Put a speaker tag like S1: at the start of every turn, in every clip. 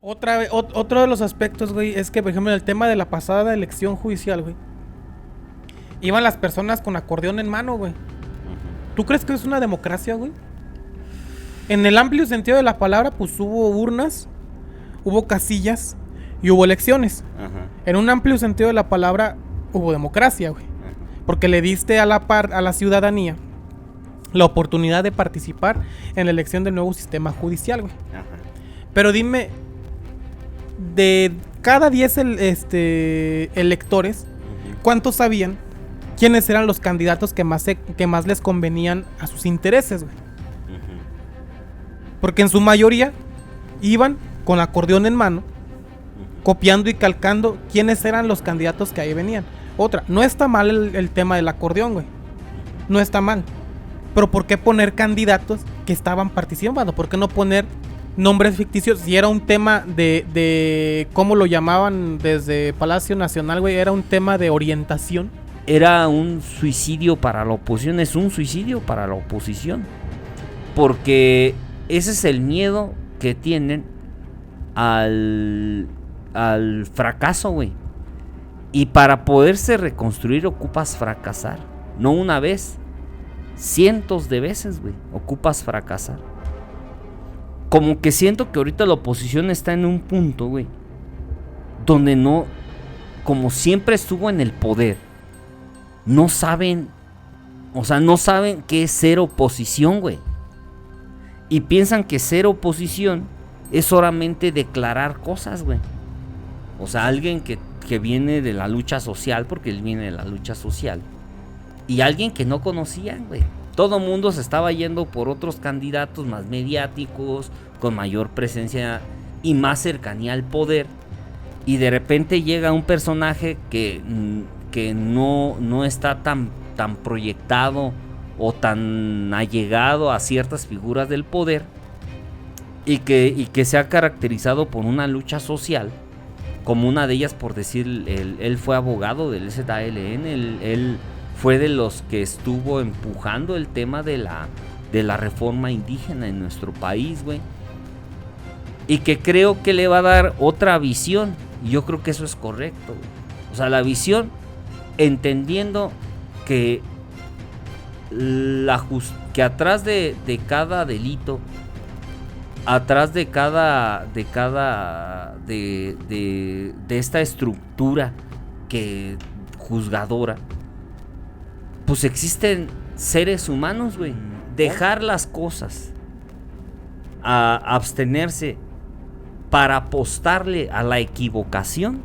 S1: Otro de los aspectos, güey, es que, por ejemplo, en el tema de la pasada elección judicial, güey, iban las personas con acordeón en mano, güey. ¿Tú crees que es una democracia, güey? En el amplio sentido de la palabra, pues hubo urnas, hubo casillas y hubo elecciones.
S2: Ajá.
S1: En un amplio sentido de la palabra, hubo democracia, güey. Porque le diste a la ciudadanía la oportunidad de participar en la elección del nuevo sistema judicial, güey.
S2: Ajá.
S1: Pero dime, de cada 10 electores, ¿cuántos sabían quiénes eran los candidatos que más les convenían a sus intereses, güey? Porque en su mayoría iban con acordeón en mano, copiando y calcando quiénes eran los candidatos que ahí venían. Otra, no está mal el tema del acordeón, güey. No está mal. Pero ¿por qué poner candidatos que estaban participando? ¿Por qué no poner nombres ficticios? Si era un tema de ¿cómo lo llamaban desde Palacio Nacional, güey? Era un tema de orientación.
S2: Era un suicidio para la oposición, es un suicidio para la oposición. Porque ese es el miedo que tienen al fracaso, güey. Y para poderse reconstruir ocupas fracasar. No una vez, cientos de veces, güey, ocupas fracasar. Como que siento que ahorita la oposición está en un punto, güey, donde no, como siempre estuvo en el poder, no saben, o sea, no saben qué es ser oposición, güey. Y piensan que ser oposición es solamente declarar cosas, güey. O sea, alguien que viene de la lucha social, porque él viene de la lucha social, y alguien que no conocían, güey. Todo mundo se estaba yendo por otros candidatos más mediáticos, con mayor presencia y más cercanía al poder. Y de repente llega un personaje que no está tan proyectado o tan allegado a ciertas figuras del poder, y que se ha caracterizado por una lucha social, como una de ellas, por decir, él fue abogado del ZLN, él fue de los que estuvo empujando el tema de la reforma indígena en nuestro país, güey. Y que creo que le va a dar otra visión. Y yo creo que eso es correcto, güey. O sea, la visión, entendiendo que que atrás de cada delito, atrás de esta estructura que juzgadora, pues existen seres humanos, güey. Dejar las cosas, a abstenerse para apostarle a la equivocación,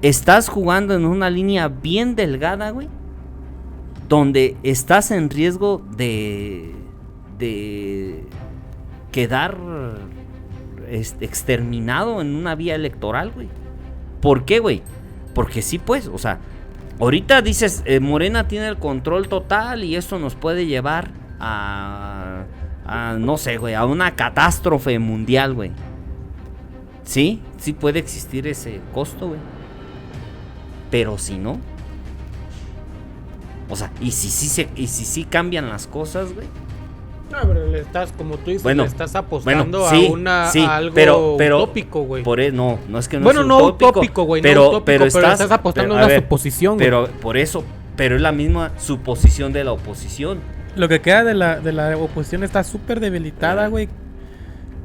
S2: estás jugando en una línea bien delgada, güey, donde estás en riesgo de quedar exterminado en una vía electoral, güey. ¿Por qué, güey? Porque sí, pues, o sea, ahorita dices, Morena tiene el control total y eso nos puede llevar a no sé, güey, a una catástrofe mundial, güey. Sí puede existir ese costo, güey. Pero si no, o sea, y si sí cambian las cosas, güey.
S1: No, pero le estás, como tú dices,
S2: Bueno,
S1: le estás apostando a algo utópico, güey.
S2: No es que no
S1: bueno,
S2: es
S1: no
S2: utópico,
S1: güey,
S2: pero,
S1: no utópico, pero
S2: estás
S1: apostando a una suposición, güey.
S2: Pero por eso, pero es la misma suposición de la oposición.
S1: Lo que queda de la oposición está súper debilitada, güey.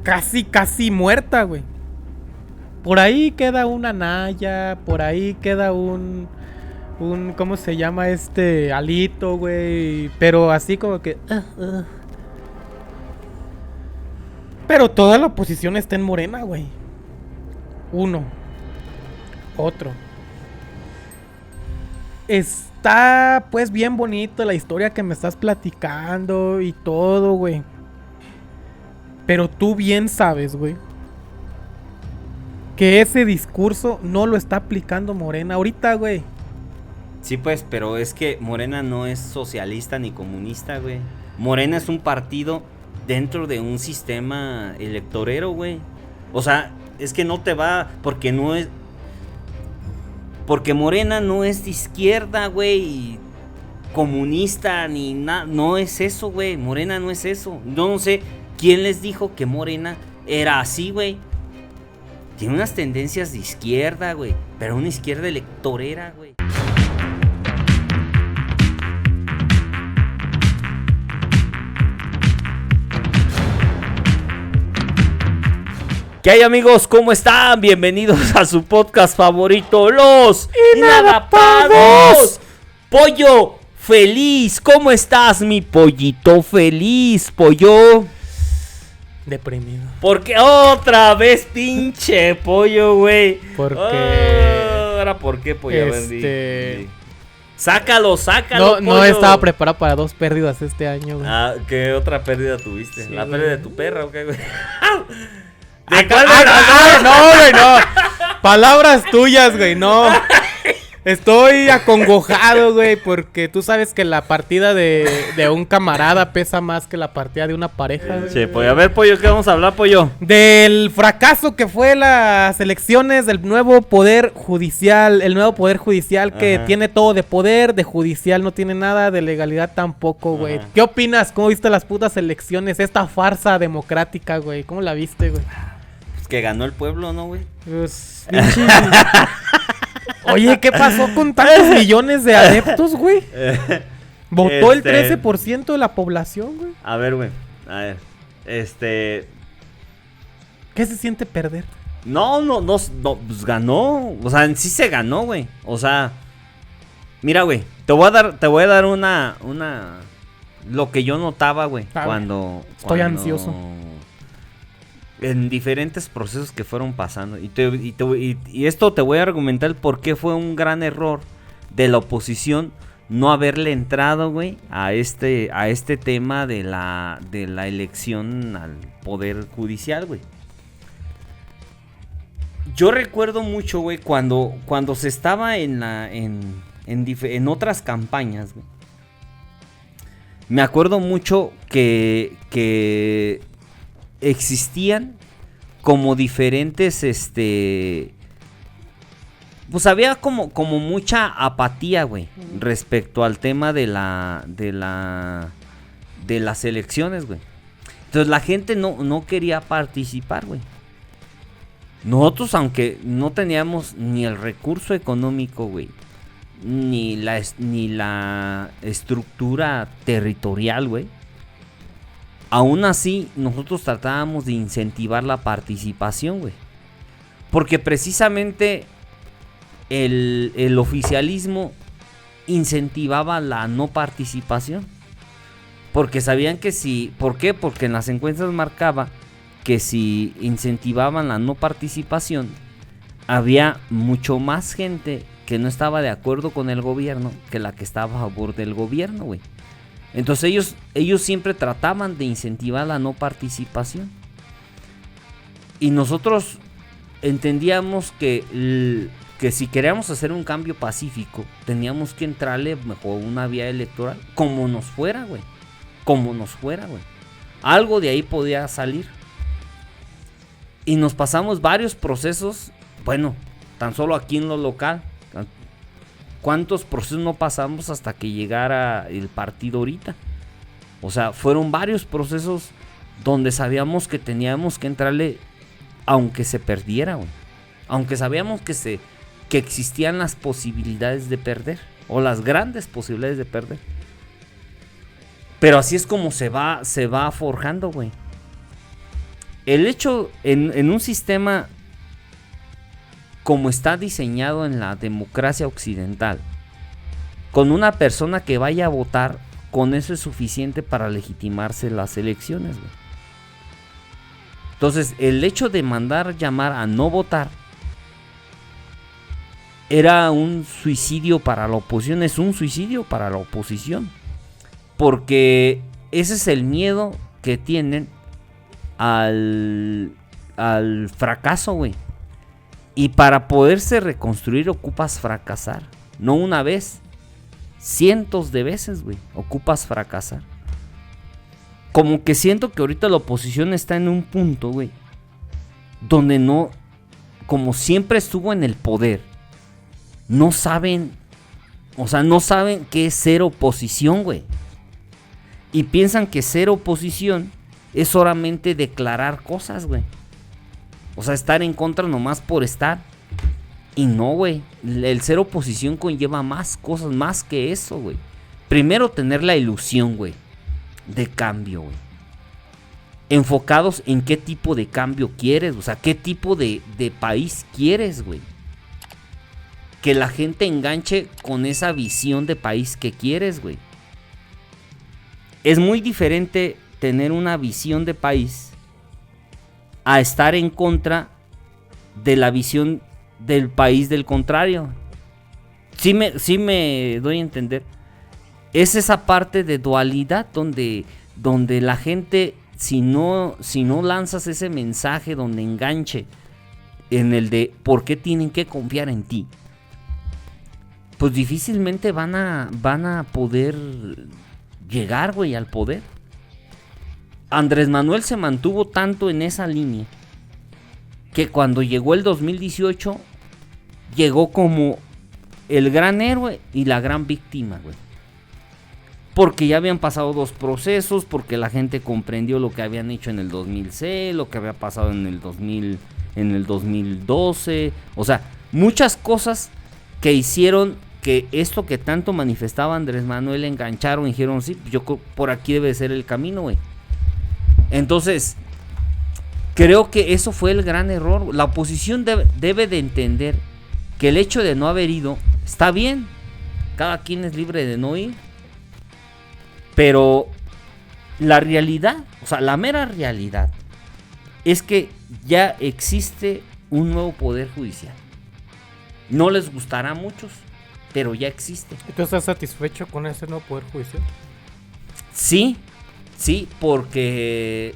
S1: Casi muerta, güey. Por ahí queda una Naya, por ahí queda un ¿cómo se llama? Alito, güey. Pero así como que... Pero toda la oposición está en Morena, güey. Uno. Otro. Está pues bien bonito la historia que me estás platicando y todo, güey. Pero tú bien sabes, güey, que ese discurso no lo está aplicando Morena ahorita, güey.
S2: Sí, pues, pero es que Morena no es socialista ni comunista, güey. Morena es un partido dentro de un sistema electorero, güey. O sea, es que no te va, porque Morena no es de izquierda, güey, comunista ni nada, no es eso, güey. Morena no es eso. No sé quién les dijo que Morena era así, güey. tiene unas tendencias de izquierda, güey. Pero una izquierda electorera, güey. ¿Qué hay, amigos? ¿Cómo están? Bienvenidos a su podcast favorito, Los Inadaptados. Pollo feliz, ¿cómo estás, mi pollito feliz, pollo?
S1: Deprimido.
S2: Porque otra vez, pinche pollo, güey.
S1: Porque...
S2: ¿Por qué, pollo? Sácalo,
S1: No
S2: pollo.
S1: estaba preparado para 2 pérdidas este año, güey.
S2: Ah, ¿qué otra pérdida tuviste?
S1: Sí,
S2: ¿La pérdida de tu perra o qué, güey?
S1: No, güey, no. Palabras tuyas, güey, no. Estoy acongojado, güey, porque tú sabes que la partida de un camarada pesa más que la partida de una pareja, güey.
S2: Che, pollo, a ver, pollo, ¿qué vamos a hablar, pollo?
S1: Del fracaso que fue las elecciones del nuevo poder judicial, el nuevo poder judicial que
S2: Ajá.
S1: tiene todo de poder, de judicial no tiene nada, de legalidad tampoco, güey.
S2: Ajá.
S1: ¿Qué opinas? ¿Cómo viste las putas elecciones? Esta farsa democrática, güey. ¿Cómo la viste, güey?
S2: Pues que ganó el pueblo, ¿no, güey?
S1: Pues, Oye, ¿qué pasó con tantos millones de adeptos, güey? Votó el 13% de la población, güey.
S2: A ver, güey, a ver,
S1: ¿Qué se siente perder?
S2: No, pues ganó, o sea, en sí se ganó, güey, o sea, mira, güey, te voy a dar una, lo que yo notaba, güey, cuando
S1: estoy ansioso.
S2: En diferentes procesos que fueron pasando. Y esto te voy a argumentar el por qué fue un gran error de la oposición no haberle entrado, güey, a este tema de la elección al poder judicial, güey. Yo recuerdo mucho, güey, cuando se estaba en otras campañas, güey. Me acuerdo mucho que existían como diferentes, pues había como mucha apatía, güey, respecto al tema de las elecciones, güey. Entonces la gente no quería participar, güey. Nosotros, aunque no teníamos ni el recurso económico, güey, ni la estructura territorial, güey, aún así, nosotros tratábamos de incentivar la participación, güey. Porque precisamente el oficialismo incentivaba la no participación. Porque sabían que si... ¿Por qué? Porque en las encuestas marcaba que si incentivaban la no participación, había mucho más gente que no estaba de acuerdo con el gobierno que la que estaba a favor del gobierno, güey. Entonces ellos siempre trataban de incentivar la no participación. Y nosotros entendíamos que si queríamos hacer un cambio pacífico, teníamos que entrarle mejor una vía electoral, como nos fuera, güey. Algo de ahí podía salir. Y nos pasamos varios procesos, bueno, tan solo aquí en lo local. ¿Cuántos procesos no pasamos hasta que llegara el partido ahorita? O sea, fueron varios procesos donde sabíamos que teníamos que entrarle aunque se perdiera, güey. Aunque sabíamos que existían las posibilidades de perder, o las grandes posibilidades de perder. Pero así es como se va forjando, güey. El hecho en un sistema como está diseñado en la democracia occidental, con una persona que vaya a votar, con eso es suficiente para legitimarse las elecciones, güey. Entonces, el hecho de mandar llamar a no votar era un suicidio para la oposición, es un suicidio para la oposición, porque ese es el miedo que tienen al fracaso, güey. Y para poderse reconstruir ocupas fracasar. No una vez, cientos de veces, güey, ocupas fracasar. Como que siento que ahorita la oposición está en un punto, güey, donde no, como siempre estuvo en el poder, no saben, o sea, no saben qué es ser oposición, güey. Y piensan que ser oposición es solamente declarar cosas, güey. O sea, estar en contra nomás por estar. Y no, güey. El ser oposición conlleva más cosas, más que eso, güey. Primero, tener la ilusión, güey, de cambio, güey. Enfocados en qué tipo de cambio quieres, o sea, qué tipo de país quieres, güey. Que la gente enganche con esa visión de país que quieres, güey. Es muy diferente tener una visión de país a estar en contra de la visión del país del contrario. Sí me doy a entender. Es esa parte de dualidad donde la gente, si no lanzas ese mensaje donde enganche en el de por qué tienen que confiar en ti, pues difícilmente van a poder llegar, güey, al poder. Andrés Manuel se mantuvo tanto en esa línea que cuando llegó el 2018 llegó como el gran héroe y la gran víctima, güey. Porque ya habían pasado 2 procesos, porque la gente comprendió lo que habían hecho en el 2006, lo que había pasado en el 2012, o sea, muchas cosas que hicieron que esto que tanto manifestaba Andrés Manuel engancharon y dijeron, sí, yo por aquí debe ser el camino, güey. Entonces, creo que eso fue el gran error. La oposición debe de entender que el hecho de no haber ido está bien. Cada quien es libre de no ir. Pero la realidad, o sea, la mera realidad es que ya existe un nuevo poder judicial. No les gustará a muchos, pero ya existe.
S1: ¿Y tú estás satisfecho con ese nuevo poder judicial?
S2: Sí, porque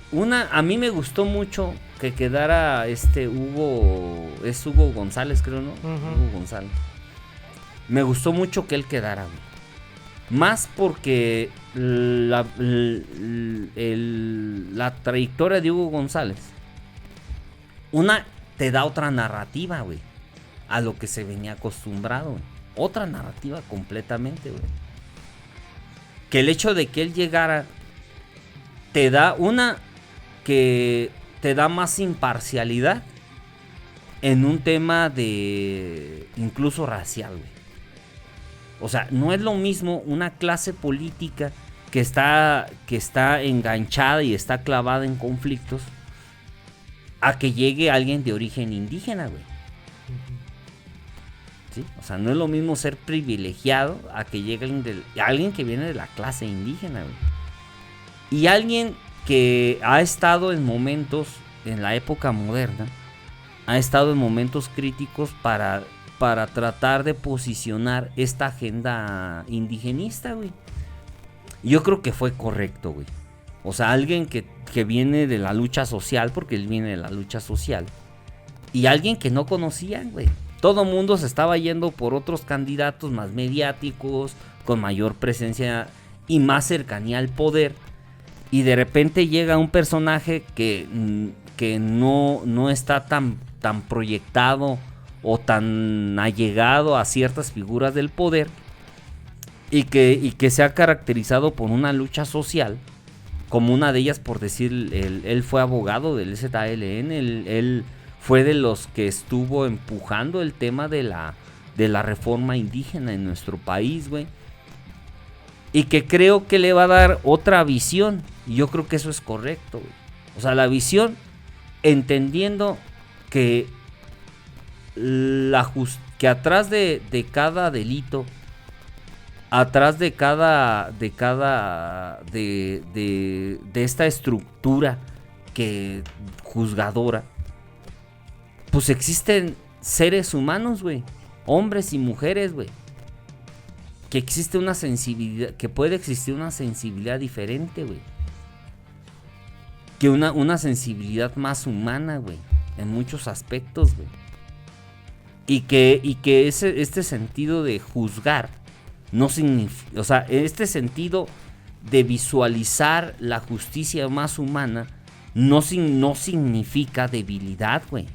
S2: a mí me gustó mucho que quedara Hugo González, creo, ¿no? Hugo González. Me gustó mucho que él quedara, güey. Más porque la trayectoria de Hugo González, te da otra narrativa, güey, a lo que se venía acostumbrado, güey. Otra narrativa completamente, güey. Que el hecho de que él llegara te da más imparcialidad en un tema de incluso racial, güey. O sea, no es lo mismo una clase política que está enganchada y está clavada en conflictos a que llegue alguien de origen indígena, güey. ¿Sí? O sea, no es lo mismo ser privilegiado a que llegue alguien que viene de la clase indígena, güey. Y alguien que ha estado en momentos, en la época moderna, ha estado en momentos críticos para tratar de posicionar esta agenda indigenista, güey. Yo creo que fue correcto, güey. O sea, alguien que viene de la lucha social, porque él viene de la lucha social, y alguien que no conocían, güey. Todo mundo se estaba yendo por otros candidatos más mediáticos, con mayor presencia y más cercanía al poder. Y de repente llega un personaje que no está tan proyectado o tan allegado a ciertas figuras del poder, y que se ha caracterizado por una lucha social, como una de ellas, por decir, él fue abogado del ZLN, él fue de los que estuvo empujando el tema de la reforma indígena en nuestro país, güey, y que creo que le va a dar otra visión, y yo creo que eso es correcto, güey. O sea, la visión entendiendo que que atrás de cada delito, atrás de esta estructura que juzgadora, pues existen seres humanos, güey, hombres y mujeres, güey, que existe una sensibilidad, que puede existir una sensibilidad diferente, güey, que una sensibilidad más humana, güey, en muchos aspectos, güey. Y que este sentido de juzgar no significa, o sea, este sentido de visualizar la justicia más humana no significa debilidad, güey.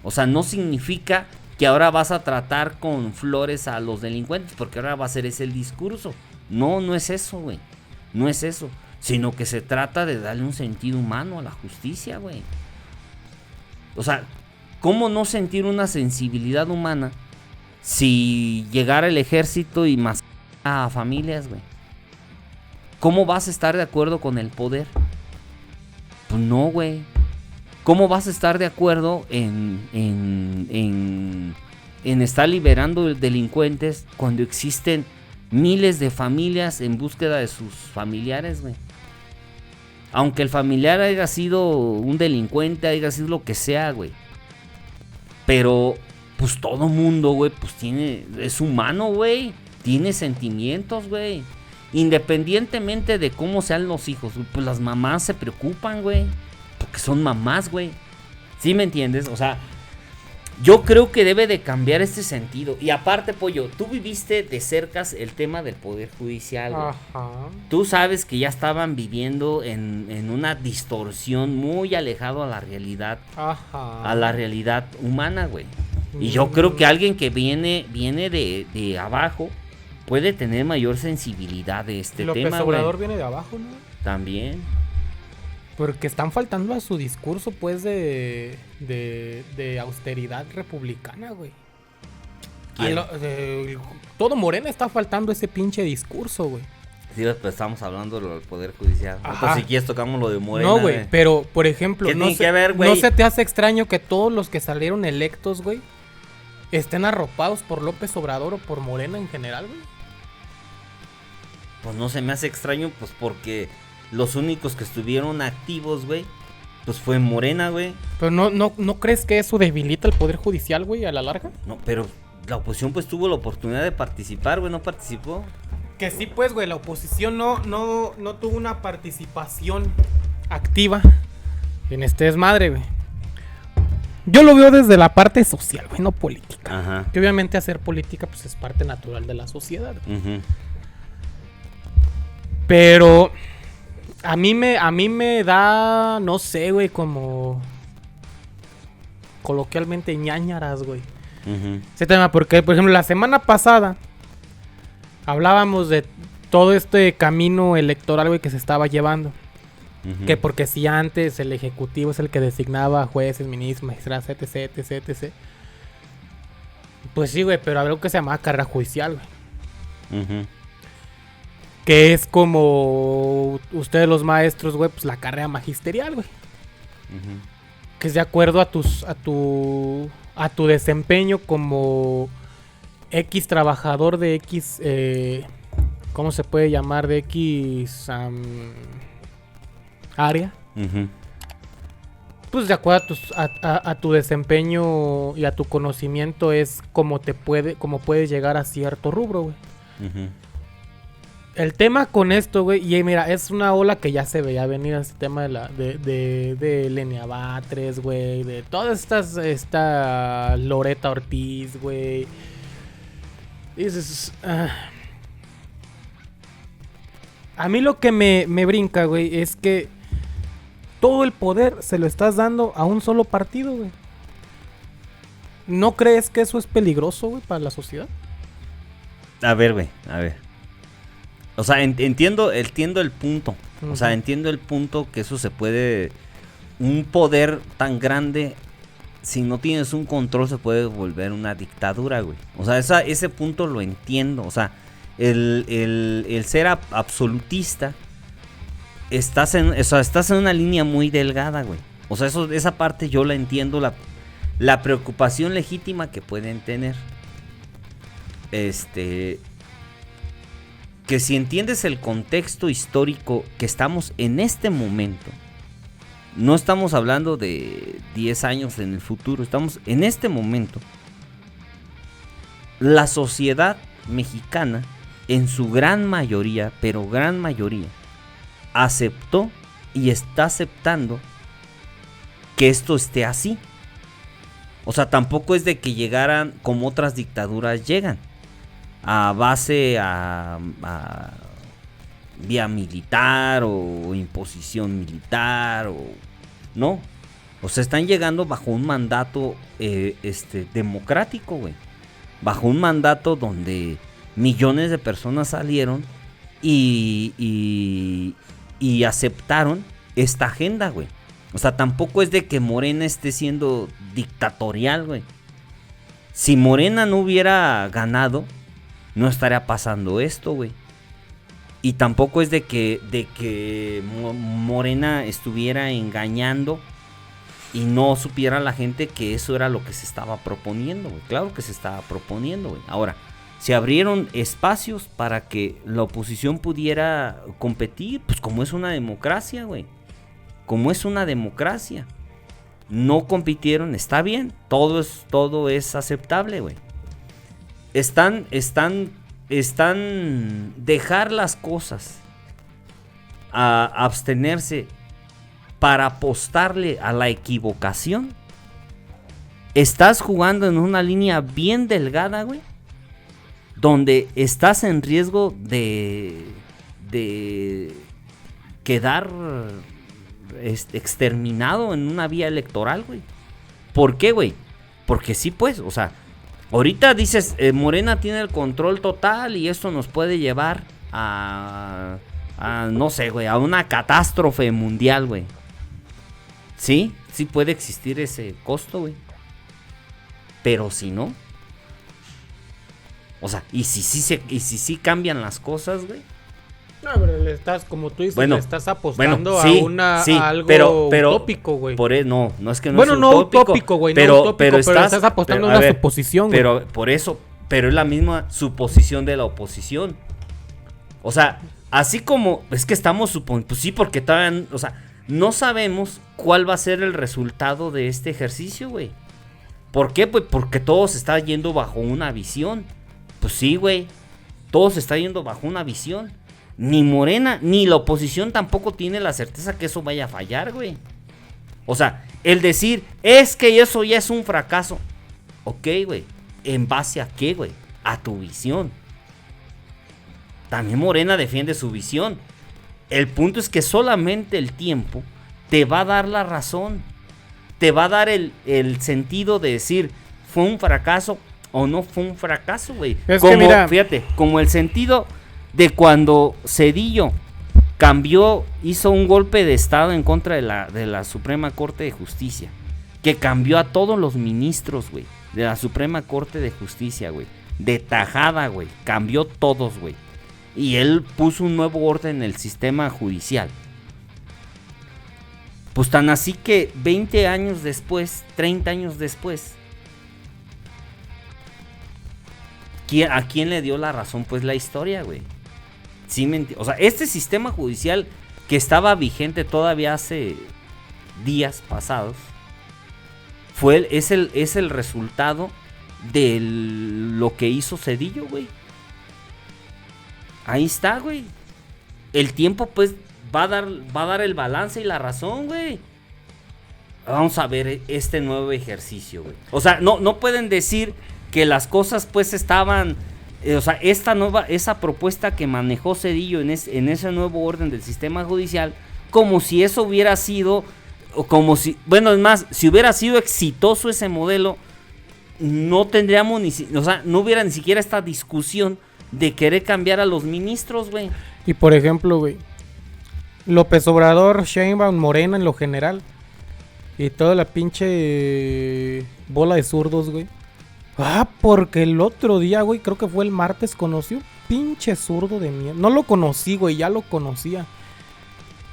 S2: O sea, no significa que ahora vas a tratar con flores a los delincuentes porque ahora va a ser ese el discurso. No es eso, güey. No es eso. Sino que se trata de darle un sentido humano a la justicia, güey. O sea, ¿cómo no sentir una sensibilidad humana si llegara el ejército y masacra a familias, güey? ¿Cómo vas a estar de acuerdo con el poder? Pues no, güey. ¿Cómo vas a estar de acuerdo en estar liberando delincuentes cuando existen miles de familias en búsqueda de sus familiares, güey? Aunque el familiar haya sido un delincuente, haya sido lo que sea, güey. Pero, pues todo mundo, güey, pues es humano, güey. Tiene sentimientos, güey. Independientemente de cómo sean los hijos, pues las mamás se preocupan, güey. Porque son mamás, güey. ¿Sí me entiendes? O sea, yo creo que debe de cambiar este sentido. Y aparte, Pollo, tú viviste de cerca el tema del Poder Judicial, güey.
S1: Ajá.
S2: Tú sabes que ya estaban viviendo en una distorsión muy alejado a la realidad.
S1: Ajá.
S2: A la realidad humana, güey. Y yo creo que alguien que viene de abajo puede tener mayor sensibilidad de este
S1: López
S2: tema,
S1: Obrador
S2: güey.
S1: viene de abajo, ¿no?
S2: También.
S1: Porque están faltando a su discurso, pues, de austeridad republicana, güey.
S2: ¿Quién?
S1: Todo Morena está faltando ese pinche discurso, güey.
S2: Sí, pues estamos hablando del Poder Judicial.
S1: Ajá.
S2: Entonces, si quieres tocamos lo de Morena.
S1: No, güey, pero, por ejemplo,
S2: ¿Qué tiene que ver, güey?
S1: ¿no se te hace extraño que todos los que salieron electos, güey, estén arropados por López Obrador o por Morena en general, güey?
S2: Pues no se me hace extraño, pues porque los únicos que estuvieron activos, güey, pues fue Morena, güey.
S1: Pero ¿no crees que eso debilita el Poder Judicial, güey, a la larga?
S2: No, pero la oposición pues tuvo la oportunidad de participar, güey, no participó.
S1: Que sí, pues, güey, la oposición no tuvo una participación activa en este desmadre, güey. Yo lo veo desde la parte social, güey, no política.
S2: Ajá.
S1: Que obviamente hacer política, pues, es parte natural de la sociedad, güey.
S2: Uh-huh.
S1: Pero a mí me da, no sé, güey, como coloquialmente ñáñaras, güey.
S2: Uh-huh.
S1: Ese tema, porque, por ejemplo, la semana pasada hablábamos de todo este camino electoral, güey, que se estaba llevando.
S2: Uh-huh.
S1: Que porque si antes el ejecutivo es el que designaba jueces, ministros, magistrados, etc, etc, etc. Pues sí, güey, pero había algo que se llamaba carrera judicial, güey.
S2: Uh-huh.
S1: Que es como ustedes los maestros, güey, pues la carrera magisterial, güey.
S2: Uh-huh.
S1: Que es de acuerdo a tu desempeño como X trabajador de X, ¿cómo se puede llamar? De X área.
S2: Uh-huh.
S1: Pues de acuerdo a tu desempeño y a tu conocimiento es como puedes llegar a cierto rubro, güey.
S2: Uh-huh.
S1: El tema con esto, güey, y mira, es una ola que ya se veía venir, este tema de Lenia Batres, güey, de todas esta Loreta Ortiz, güey. Dices, a mí lo que me brinca, güey, es que todo el poder se lo estás dando a un solo partido, güey. ¿No crees que eso es peligroso, güey, para la sociedad?
S2: A ver, güey, a ver. O sea, entiendo el punto.
S1: Uh-huh.
S2: O sea, entiendo el punto que eso se puede... Un poder tan grande, si no tienes un control, se puede volver una dictadura, güey. O sea, ese punto lo entiendo. O sea, el ser absolutista, estás en una línea muy delgada, güey. O sea, esa parte yo la entiendo, la preocupación legítima que pueden tener. Que si entiendes el contexto histórico que estamos en este momento, no estamos hablando de 10 años en el futuro, estamos en este momento. La sociedad mexicana, en su gran mayoría, pero gran mayoría, aceptó y está aceptando que esto esté así. O sea, tampoco es de que llegaran como otras dictaduras llegan, a base a vía militar o imposición militar o no. O sea, están llegando bajo un mandato democrático, güey. Bajo un mandato donde millones de personas salieron y aceptaron esta agenda, güey. O sea, tampoco es de que Morena esté siendo dictatorial, güey. Si Morena no hubiera ganado, no estaría pasando esto, güey. Y tampoco es de que Morena estuviera engañando y no supiera la gente que eso era lo que se estaba proponiendo, güey. Claro que se estaba proponiendo, güey. Ahora, se abrieron espacios para que la oposición pudiera competir, pues como es una democracia, güey. Como es una democracia. No compitieron, está bien. Todo es aceptable, güey. Están dejar las cosas a abstenerse para apostarle a la equivocación. Estás jugando en una línea bien delgada, güey, donde estás en riesgo de quedar exterminado en una vía electoral, güey. ¿Por qué, güey? Porque sí, pues, o sea, ahorita dices, Morena tiene el control total y esto nos puede llevar a no sé, güey, a una catástrofe mundial, güey. Sí puede existir ese costo, güey. Pero si no, o sea, y si sí cambian las cosas, güey.
S1: No, pero le estás, como tú dices,
S2: Bueno,
S1: le estás apostando a algo
S2: pero
S1: utópico, güey.
S2: No es que no
S1: bueno,
S2: es
S1: no utópico, güey, no utópico, pero estás apostando a una suposición, güey.
S2: Pero por eso, pero es la misma suposición de la oposición. O sea, así como es que estamos suponiendo, pues sí, porque todavía, o sea, no sabemos cuál va a ser el resultado de este ejercicio, güey. ¿Por qué? Pues porque todo se está yendo bajo una visión. Pues sí, güey. Todo se está yendo bajo una visión. Ni Morena, ni la oposición tampoco tiene la certeza que eso vaya a fallar, güey. O sea, el decir, es que eso ya es un fracaso. Ok, güey. ¿En base a qué, güey? A tu visión. También Morena defiende su visión. El punto es que solamente el tiempo te va a dar la razón. Te va a dar el sentido de decir, ¿fue un fracaso o no fue un fracaso, güey?
S1: Es
S2: como,
S1: que mira,
S2: fíjate, como el sentido de cuando Zedillo hizo un golpe de estado en contra de la Suprema Corte de Justicia, que cambió a todos los ministros, güey, de la Suprema Corte de Justicia, güey, de tajada, güey, cambió todos, güey, y él puso un nuevo orden en el sistema judicial. Pues tan así que 20 años después, 30 años después, ¿a quién le dio la razón? Pues la historia, güey. Sí, o sea, este sistema judicial que estaba vigente todavía hace días pasados, es el resultado de lo que hizo Zedillo, güey. Ahí está, güey. El tiempo, pues, va a dar el balance y la razón, güey. Vamos a ver este nuevo ejercicio, güey. O sea, no pueden decir que las cosas, pues, estaban... o sea, esa propuesta que manejó Zedillo en ese nuevo orden del sistema judicial, como si eso hubiera sido, o como si, bueno, es más, si hubiera sido exitoso ese modelo, no tendríamos no hubiera ni siquiera esta discusión de querer cambiar a los ministros, güey.
S1: Y por ejemplo, güey, López Obrador, Sheinbaum, Morena en lo general, y toda la pinche bola de zurdos, güey. Porque el otro día, güey, creo que fue el martes, conocí un pinche zurdo de mierda. No lo conocí, güey, ya lo conocía.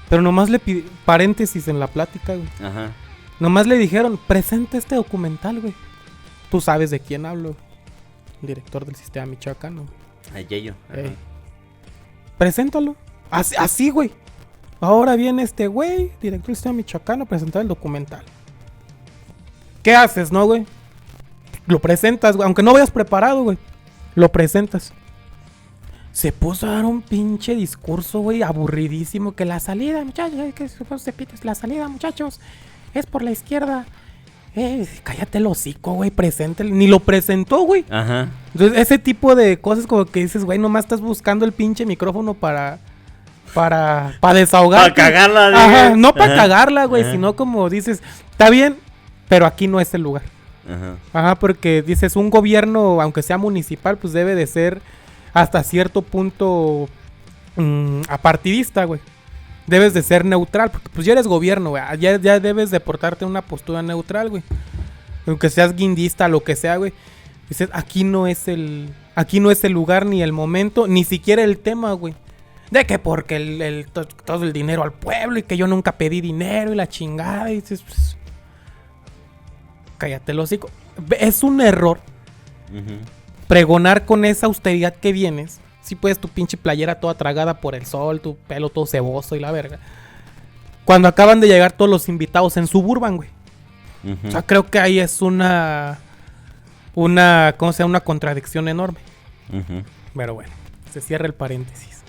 S1: Pero nomás le pidí, paréntesis en la plática, güey.
S2: Ajá.
S1: Nomás le dijeron, presenta este documental, güey. Tú sabes de quién hablo, güey. El director del sistema michoacano, güey.
S2: Ayeyo.
S1: Preséntalo. Así, güey. Ahora viene este güey, director del sistema michoacano, a presentar el documental. ¿Qué haces, no, güey? Lo presentas, güey. Aunque no vayas preparado, güey. Lo presentas. Se puso a dar un pinche discurso, güey, aburridísimo. Que la salida, muchachos, la salida, muchachos, es por la izquierda. Cállate el hocico, güey, preséntale. Ni lo presentó, güey.
S2: Ajá.
S1: Entonces, ese tipo de cosas como que dices, güey, nomás estás buscando el pinche micrófono para desahogar.
S2: Para cagarla, güey.
S1: Ajá, no para cagarla, güey, sino como dices, está bien, pero aquí no es el lugar. Ajá, porque dices, un gobierno, aunque sea municipal, pues debe de ser hasta cierto punto apartidista, güey. debes de ser neutral, porque pues ya eres gobierno, güey. Ya debes de portarte una postura neutral, güey. Aunque seas guindista, lo que sea, güey. Dices, aquí no es el lugar ni el momento, ni siquiera el tema, güey. De que porque todo el dinero al pueblo y que yo nunca pedí dinero y la chingada. Y dices, pues, cállate el hocico. Es un error pregonar con esa austeridad que vienes. Si puedes, tu pinche playera toda tragada por el sol, tu pelo todo ceboso y la verga. Cuando acaban de llegar todos los invitados en Suburban, güey. O sea, creo que ahí es una contradicción enorme. Pero bueno, se cierra el paréntesis.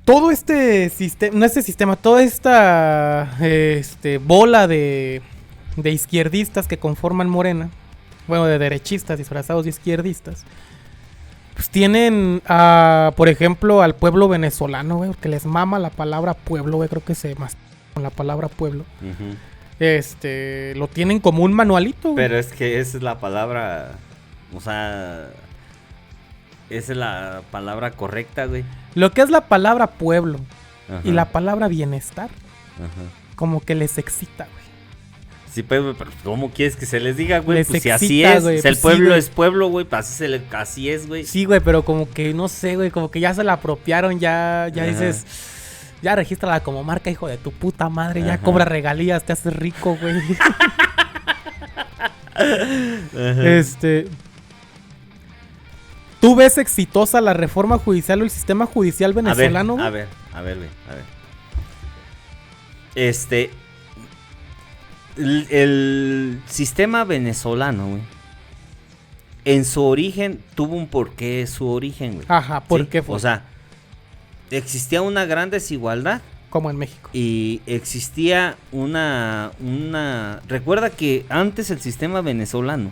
S1: Todo este sistema, toda esta bola de izquierdistas que conforman Morena, bueno, de derechistas disfrazados de izquierdistas, pues tienen, por ejemplo, al pueblo venezolano, güey, que les mama la palabra pueblo, güey, creo que se más con la palabra pueblo. Lo tienen como un manualito, güey.
S2: Pero es que esa es la palabra, o sea, esa es la palabra correcta, güey.
S1: Lo que es la palabra pueblo y la palabra bienestar, como que les excita, güey.
S2: Sí, pero ¿cómo quieres que se les diga, güey?
S1: Les
S2: pues
S1: excita,
S2: si así es,
S1: güey,
S2: si
S1: pues
S2: el pueblo
S1: sí,
S2: es pueblo, güey, pues así es, güey.
S1: Sí, güey, pero como que, no sé, güey, como que ya se la apropiaron, ya dices, ya regístrala como marca, hijo de tu puta madre, ya cobra regalías, te haces rico, güey. ¿Tú ves exitosa la reforma judicial o el sistema judicial venezolano, güey?
S2: A ver. El sistema venezolano, güey, en su origen tuvo un porqué su origen, güey.
S1: Ajá, ¿por qué fue?
S2: O sea, existía una gran desigualdad.
S1: Como en México.
S2: Y existía una... Recuerda que antes el sistema venezolano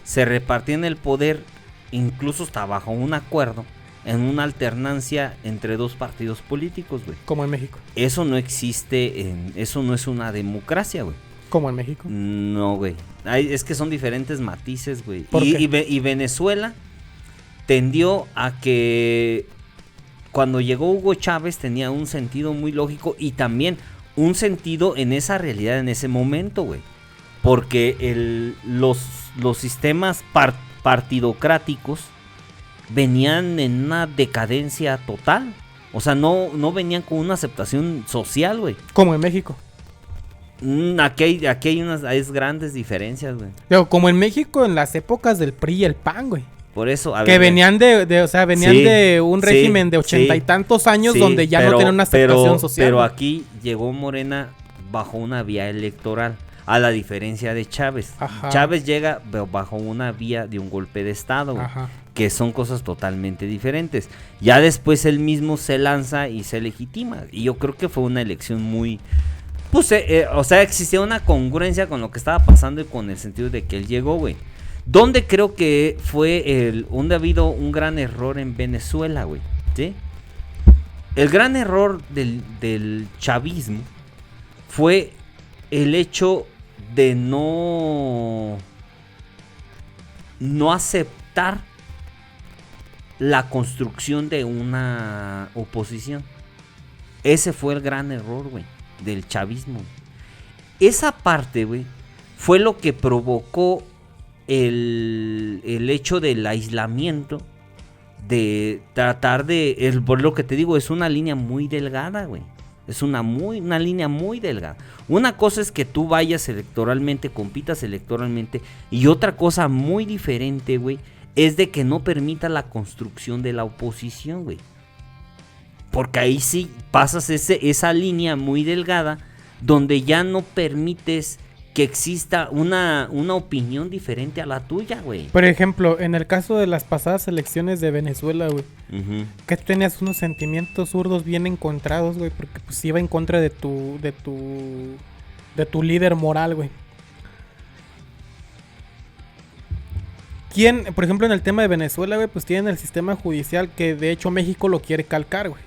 S2: se repartía en el poder, incluso hasta bajo un acuerdo, en una alternancia entre dos partidos políticos, güey.
S1: Como en México.
S2: Eso no existe, eso no es una democracia, güey.
S1: Como en México.
S2: No, güey. Es que son diferentes matices, güey.
S1: ¿Por qué?
S2: Y Venezuela tendió a que cuando llegó Hugo Chávez tenía un sentido muy lógico y también un sentido en esa realidad, en ese momento, güey. Porque los sistemas partidocráticos venían en una decadencia total. O sea, no venían con una aceptación social, güey.
S1: Como en México.
S2: Aquí hay unas grandes diferencias, güey.
S1: Pero como en México en las épocas del PRI y el PAN, güey.
S2: Por eso, a ver,
S1: que venían de un régimen de 80 y tantos años donde ya no tenían una aceptación social.
S2: Pero aquí llegó Morena bajo una vía electoral, a la diferencia de Chávez.
S1: Ajá.
S2: Chávez llega bajo una vía de un golpe de estado, güey, que son cosas totalmente diferentes. Ya después él mismo se lanza y se legitima. Y yo creo que fue una elección muy... Pues, o sea, existía una congruencia con lo que estaba pasando y con el sentido de que él llegó, güey. Donde creo que fue donde ha habido un gran error en Venezuela, güey, ¿sí? El gran error del chavismo fue el hecho de no aceptar la construcción de una oposición. Ese fue el gran error, güey, del chavismo. Esa parte, güey, fue lo que provocó el hecho del aislamiento, de tratar por lo que te digo, es una línea muy delgada, güey. Es una línea muy delgada. Una cosa es que tú vayas electoralmente, compitas electoralmente, y otra cosa muy diferente, güey, es de que no permita la construcción de la oposición, güey. Porque ahí sí pasas esa línea muy delgada donde ya no permites que exista una opinión diferente a la tuya, güey.
S1: Por ejemplo, en el caso de las pasadas elecciones de Venezuela, güey, que tenías unos sentimientos zurdos bien encontrados, güey, porque pues iba en contra de tu líder moral, güey. ¿Quién, por ejemplo, en el tema de Venezuela, güey, pues tienen el sistema judicial que de hecho México lo quiere calcar, güey?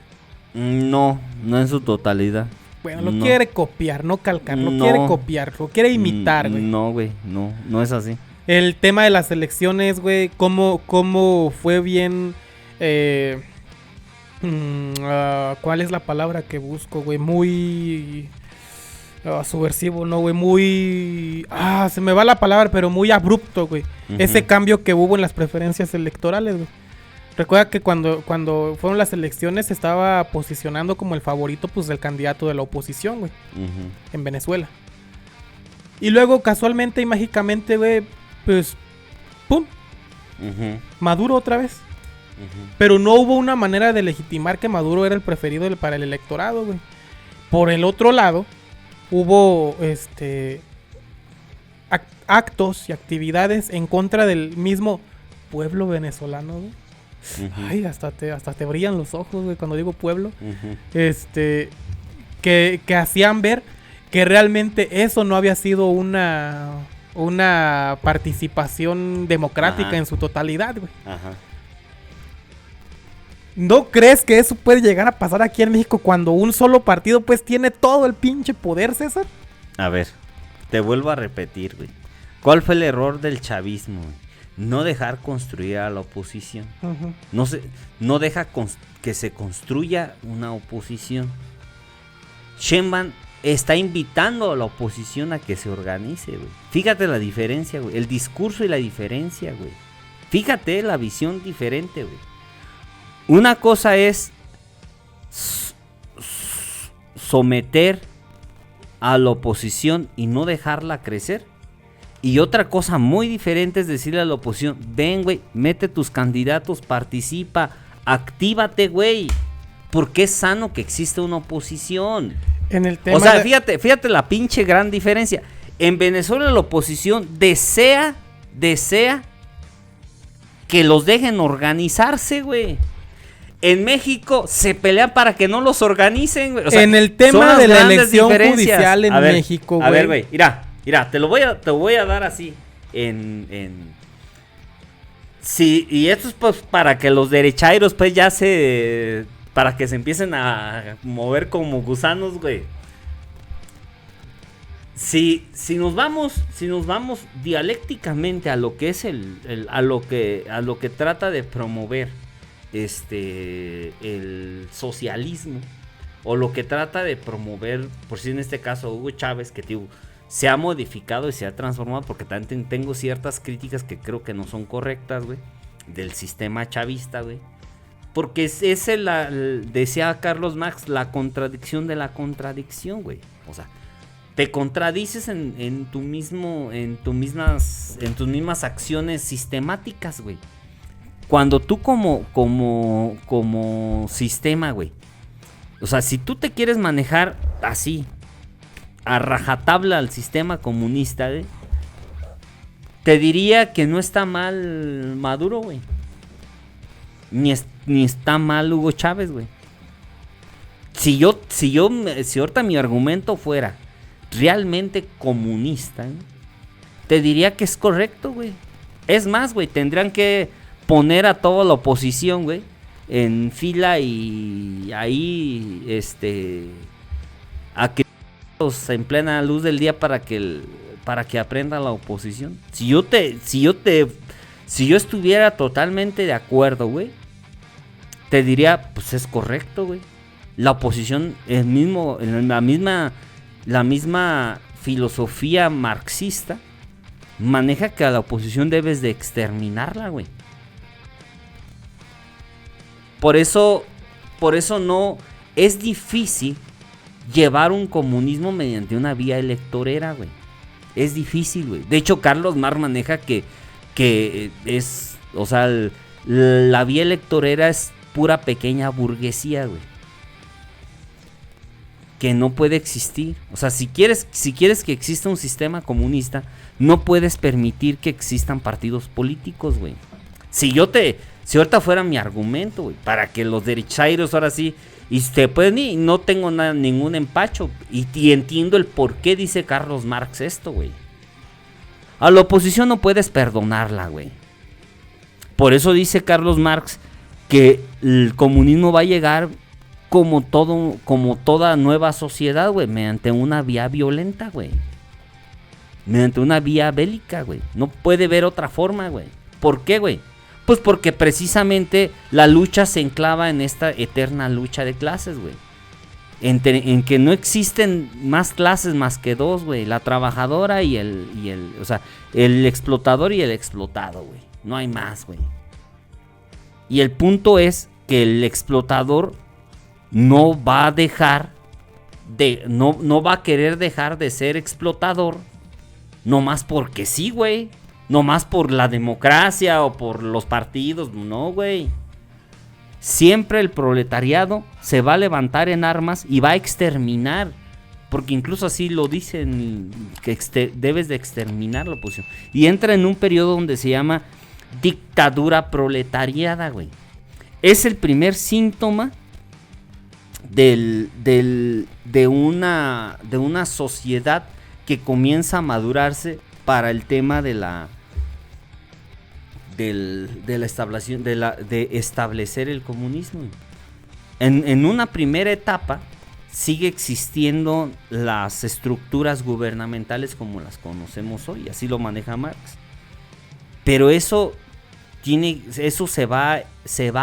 S2: No en su totalidad.
S1: Bueno, lo quiere copiar, no calcar, lo quiere copiar, lo quiere imitar, güey.
S2: No, güey, no es así.
S1: El tema de las elecciones, güey, cómo fue bien ¿Cuál es la palabra que busco, güey? Muy subversivo, ¿no, güey? Muy... se me va la palabra, pero muy abrupto, güey. Ese cambio que hubo en las preferencias electorales, güey. Recuerda que cuando fueron las elecciones se estaba posicionando como el favorito, pues, del candidato de la oposición, güey. En Venezuela. Y luego, casualmente y mágicamente, güey, pues, ¡pum! Maduro otra vez. Pero no hubo una manera de legitimar que Maduro era el preferido para el electorado, güey. Por el otro lado, hubo actos y actividades en contra del mismo pueblo venezolano, güey. Ay, hasta te brillan los ojos, güey, cuando digo pueblo. Que hacían ver que realmente eso no había sido una participación democrática en su totalidad, güey. ¿No crees que eso puede llegar a pasar aquí en México cuando un solo partido pues tiene todo el pinche poder, César?
S2: A ver, te vuelvo a repetir, güey. ¿Cuál fue el error del chavismo, güey? No dejar construir a la oposición. No deja que se construya una oposición. Sheinbaum está invitando a la oposición a que se organice, güey. Fíjate la diferencia, güey. El discurso y la diferencia, güey. Fíjate la visión diferente, güey. Una cosa es someter a la oposición y no dejarla crecer. Y otra cosa muy diferente es decirle a la oposición, ven, güey, mete tus candidatos, participa, actívate, güey. Porque es sano que exista una oposición.
S1: En el tema,
S2: o sea, fíjate la pinche gran diferencia. En Venezuela la oposición desea que los dejen organizarse, güey. En México se pelean para que no los organicen, güey. O sea,
S1: en el tema de la elección judicial en México, güey.
S2: A ver, güey, mira, te voy a dar así sí, y esto es pues para que los derechairos pues para que se empiecen a mover como gusanos, güey. Si nos vamos dialécticamente a lo que es a lo que trata de promover el socialismo, o lo que trata de promover, por si en este caso Hugo Chávez, que tío, se ha modificado y se ha transformado, porque también tengo ciertas críticas que creo que no son correctas, güey, del sistema chavista, güey. Porque decía Carlos Marx, la contradicción de la contradicción, güey. O sea, te contradices en tus mismas acciones sistemáticas, güey. Cuando tú como sistema, güey, o sea, si tú te quieres manejar así, a rajatabla al sistema comunista, güey, te diría que no está mal Maduro, güey. Ni está mal Hugo Chávez, güey. Si ahorita mi argumento fuera realmente comunista, ¿eh? Te diría que es correcto, güey. Es más, güey, tendrían que poner a toda la oposición, güey, en fila y ahí, a que en plena luz del día para que aprenda la oposición. Si yo estuviera totalmente de acuerdo, güey, te diría, pues es correcto, güey. La oposición es la misma filosofía marxista maneja que a la oposición debes de exterminarla, güey. Por eso no es difícil llevar un comunismo mediante una vía electorera, güey. Es difícil, güey. De hecho, Carlos Marx maneja que es, o sea, la vía electorera es pura pequeña burguesía, güey. Que no puede existir. O sea, si quieres que exista un sistema comunista, no puedes permitir que existan partidos políticos, güey. Si ahorita fuera mi argumento, güey, para que los derechairos ahora sí, y no tengo ningún empacho, y entiendo el por qué dice Carlos Marx esto, güey. A la oposición no puedes perdonarla, güey. Por eso dice Carlos Marx que el comunismo va a llegar como toda nueva sociedad, güey, mediante una vía violenta, güey. Mediante una vía bélica, güey. No puede haber otra forma, güey. ¿Por qué, güey? Pues porque precisamente la lucha se enclava en esta eterna lucha de clases, güey. En que no existen más clases más que dos, güey. La trabajadora y o sea, el explotador y el explotado, güey. No hay más, güey. Y el punto es que el explotador no va a dejar no va a querer dejar de ser explotador nomás porque sí, güey. Nomás por la democracia o por los partidos. No, güey. Siempre el proletariado se va a levantar en armas y va a exterminar. Porque incluso así lo dicen, que debes de exterminar la oposición. Y entra en un periodo donde se llama dictadura proletariada, güey. Es el primer síntoma de una sociedad que comienza a madurarse para el tema de establecer el comunismo. En una primera etapa sigue existiendo las estructuras gubernamentales como las conocemos hoy, así lo maneja Marx. Pero eso se va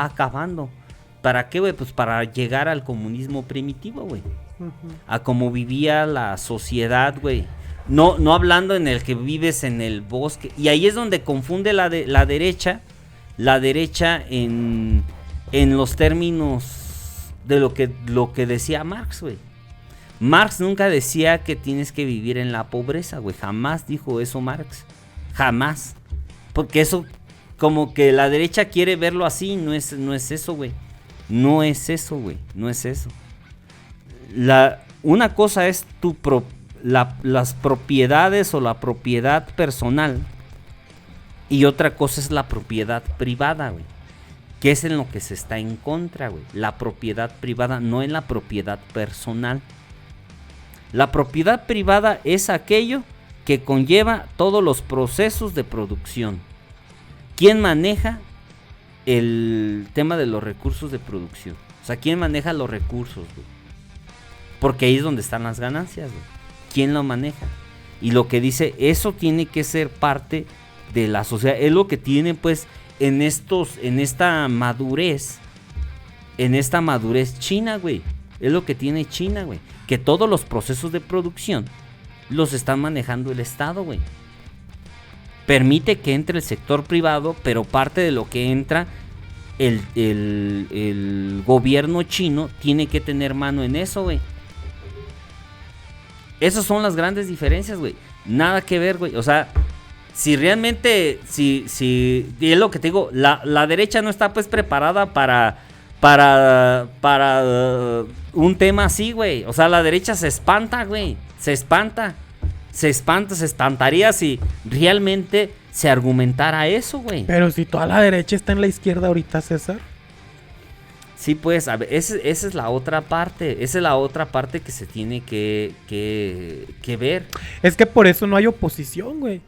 S2: acabando. ¿Para qué, güey? Pues para llegar al comunismo primitivo, güey. A cómo vivía la sociedad, güey. No hablando en el que vives en el bosque. Y ahí es donde confunde la derecha. La derecha en los términos de lo que decía Marx, güey. Marx nunca decía que tienes que vivir en la pobreza, güey. Jamás dijo eso Marx. Jamás. Porque eso, como que la derecha quiere verlo así. No es eso, güey. No es eso, güey. No es eso. Una cosa es las propiedades o la propiedad personal. Y otra cosa es la propiedad privada, güey. Que es en lo que se está en contra, güey. La propiedad privada, no en la propiedad personal. La propiedad privada es aquello que conlleva todos los procesos de producción. ¿Quién maneja el tema de los recursos de producción? O sea, ¿quién maneja los recursos, güey? Porque ahí es donde están las ganancias, güey. ¿Quién lo maneja? Y lo que dice, eso tiene que ser parte de la sociedad. Es lo que tiene, pues, en esta madurez China, güey. Es lo que tiene China, güey. Que todos los procesos de producción los está manejando el Estado, güey. Permite que entre el sector privado, pero parte de lo que entra el gobierno chino tiene que tener mano en eso, güey. Esas son las grandes diferencias, güey. Nada que ver, güey. O sea, si realmente, y es lo que te digo, la derecha no está pues preparada para un tema así, güey. O sea, la derecha se espanta, güey. Se espantaría si realmente se argumentara eso, güey.
S1: Pero si toda la derecha está en la izquierda ahorita, César.
S2: Sí, pues, a ver, esa es la otra parte. Esa es la otra parte que se tiene que ver.
S1: Es que por eso no hay oposición, güey.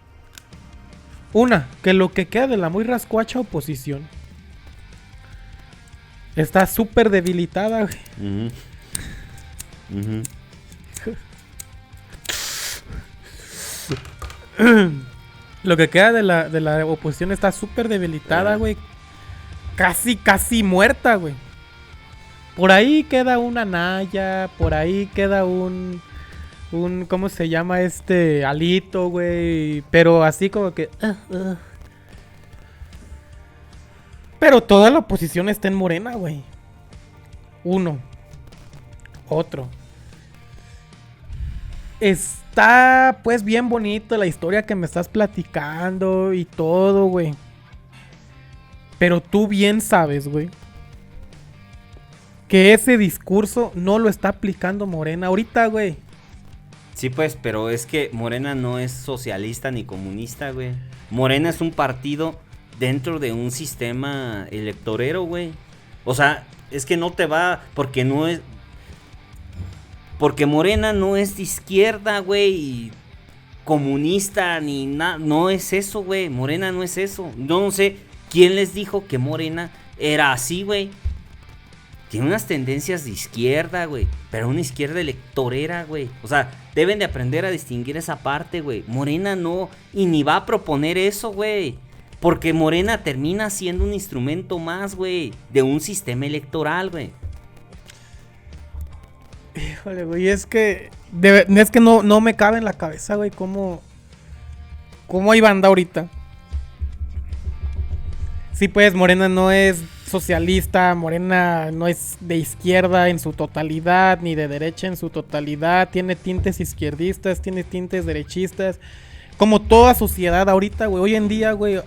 S1: Una, que lo que queda de la muy rascuacha oposición está súper debilitada, güey. Lo que queda de la oposición está súper debilitada, güey. Casi muerta, güey. Por ahí queda una Naya, por ahí queda un ¿cómo se llama Alito, güey? Pero así como que Pero toda la oposición está en Morena, güey. Uno. Otro. Está pues bien bonito la historia que me estás platicando y todo, güey. Pero tú bien sabes, güey, que ese discurso no lo está aplicando Morena ahorita, güey.
S2: Sí, pues, pero es que Morena no es socialista ni comunista, güey. Morena es un partido dentro de un sistema electorero, güey. O sea, es que no te va, porque Morena no es de izquierda, güey, comunista ni nada. No es eso, güey. Morena no es eso. No sé quién les dijo que Morena era así, güey. Tiene unas tendencias de izquierda, güey. Pero una izquierda electorera, güey. O sea, deben de aprender a distinguir esa parte, güey. Morena no. Y ni va a proponer eso, güey. Porque Morena termina siendo un instrumento más, güey, de un sistema electoral, güey.
S1: Híjole, güey, es que no me cabe en la cabeza, güey, cómo hay banda ahorita. Sí, pues Morena no es socialista, Morena no es de izquierda en su totalidad, ni de derecha en su totalidad, tiene tintes izquierdistas, tiene tintes derechistas, como toda sociedad ahorita, güey,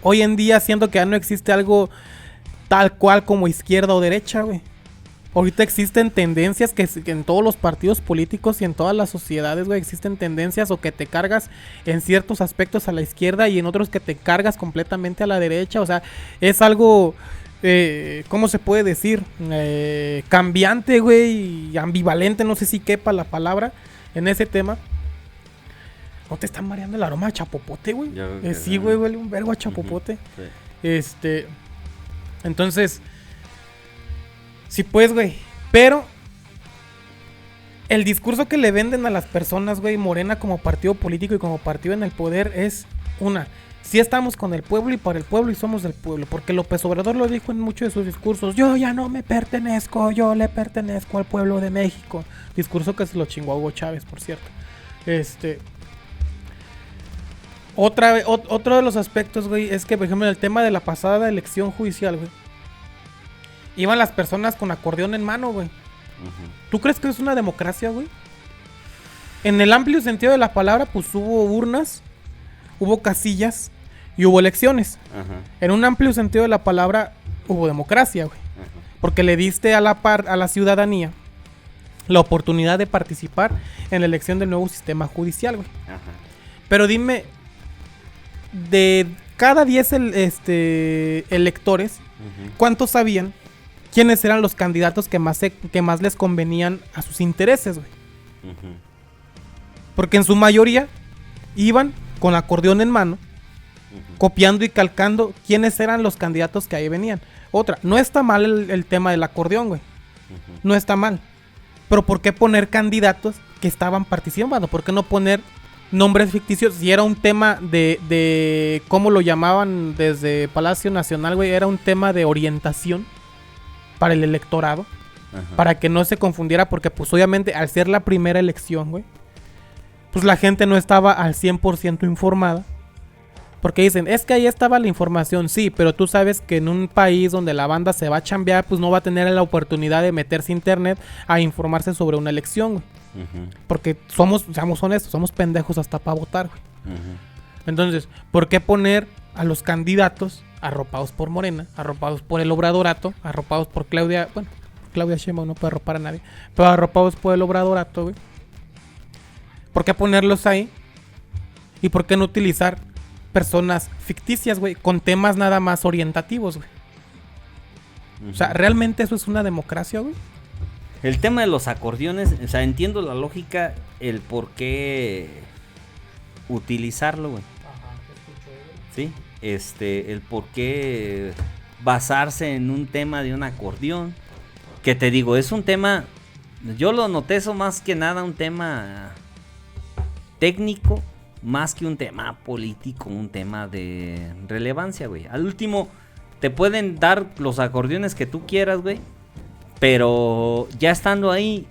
S1: hoy en día siento que ya no existe algo tal cual como izquierda o derecha, güey. Ahorita existen tendencias que en todos los partidos políticos y en todas las sociedades, güey, existen tendencias o que te cargas en ciertos aspectos a la izquierda y en otros que te cargas completamente a la derecha. O sea, es algo, ¿cómo se puede decir? Cambiante, güey, y ambivalente, no sé si quepa la palabra en ese tema. ¿No te están mareando el aroma a chapopote, güey? Sí, güey, huele un vergo a chapopote. Sí. Entonces... Sí, pues, güey. Pero el discurso que le venden a las personas, güey, Morena como partido político y como partido en el poder es sí estamos con el pueblo y para el pueblo y somos del pueblo. Porque López Obrador lo dijo en muchos de sus discursos. Yo ya no me pertenezco, yo le pertenezco al pueblo de México. Discurso que se lo chingó a Hugo Chávez, por cierto. Otro de los aspectos, güey, es que, por ejemplo, en el tema de la pasada elección judicial, güey, iban las personas con acordeón en mano, güey. ¿Tú crees que es una democracia, güey? En el amplio sentido de la palabra, pues hubo urnas, hubo casillas y hubo elecciones. En un amplio sentido de la palabra, hubo democracia, güey. Porque le diste a la ciudadanía la oportunidad de participar en la elección del nuevo sistema judicial, güey. Pero dime, de cada 10 electores, ¿cuántos sabían quiénes eran los candidatos que más les convenían a sus intereses, güey? Porque en su mayoría iban con acordeón en mano, copiando y calcando quiénes eran los candidatos que ahí venían. No está mal el tema del acordeón, güey. No está mal. Pero ¿por qué poner candidatos que estaban participando? ¿Por qué no poner nombres ficticios? Si era un tema de ¿cómo lo llamaban desde Palacio Nacional, güey? Era un tema de orientación para el electorado, para que no se confundiera, porque pues obviamente al ser la primera elección, güey, pues la gente no estaba al 100% informada, porque dicen, es que ahí estaba la información, sí, pero tú sabes que en un país donde la banda se va a chambear, pues no va a tener la oportunidad de meterse a internet a informarse sobre una elección, güey, porque seamos honestos, somos pendejos hasta para votar, güey. Entonces, ¿por qué poner a los candidatos arropados por Morena, arropados por el Obradorato, arropados por Claudia Sheinbaum no puede arropar a nadie, pero arropados por el Obradorato, güey? ¿Por qué ponerlos ahí? ¿Y por qué no utilizar personas ficticias, güey, con temas nada más orientativos, güey? O sea, ¿realmente eso es una democracia, güey?
S2: El tema de los acordeones, o sea, entiendo la lógica, el por qué utilizarlo, güey. Sí, el por qué basarse en un tema de un acordeón, que te digo, es un tema, yo lo noté eso más que nada un tema técnico, más que un tema político, un tema de relevancia, güey. Al último, te pueden dar los acordeones que tú quieras, güey, pero ya estando ahí,